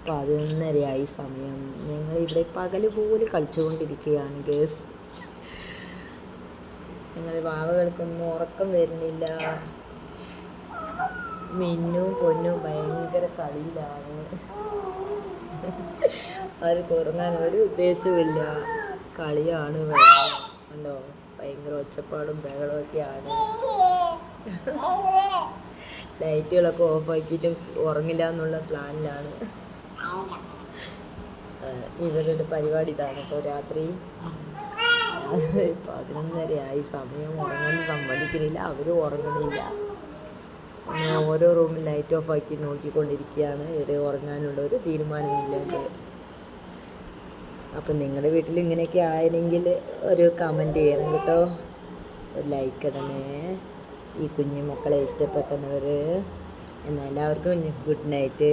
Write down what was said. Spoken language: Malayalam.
11:30 സമയം. ഞങ്ങളിവിടെ പകൽ പോലെ കളിച്ചുകൊണ്ടിരിക്കുകയാണ് ഗേസ്. ഞങ്ങൾ വാവകൾക്കൊന്നും ഉറക്കം വരുന്നില്ല. മിന്നും പൊന്നും ഭയങ്കര കളിയിലാണ്. അവർക്ക് ഉറങ്ങാൻ ഒരു ഉദ്ദേശവുമില്ല, കളിയാണ്. ഉണ്ടോ, ഭയങ്കര ഒച്ചപ്പാടും ബഹളമൊക്കെയാണ്. ലൈറ്റുകളൊക്കെ ഓഫാക്കിയിട്ട് ഉറങ്ങില്ല എന്നുള്ള പ്ലാനിലാണ്. ഇവരുടെ പരിപാടി ഇതാണ് കേട്ടോ. രാത്രി 11:30 സമയം. ഉറങ്ങാൻ സമ്മതിക്കുന്നില്ല, അവരും ഉറങ്ങുന്നില്ല. ഓരോ റൂമിൽ ലൈറ്റ് ഓഫ് ആക്കി നോക്കിക്കൊണ്ടിരിക്കുകയാണ്. ഇവർ ഉറങ്ങാനുള്ള ഒരു തീരുമാനമില്ലാണ്ട്. അപ്പം നിങ്ങളുടെ വീട്ടിൽ ഇങ്ങനെയൊക്കെ ആയെങ്കിൽ ഒരു കമൻറ്റ് ചെയ്യണം കേട്ടോ, ഒരു ലൈക്ക് ഇടണേ. ഈ കുഞ്ഞു മക്കളെ ഇഷ്ടപ്പെട്ടവർ. എന്നാൽ എല്ലാവർക്കും ഗുഡ് നൈറ്റ്.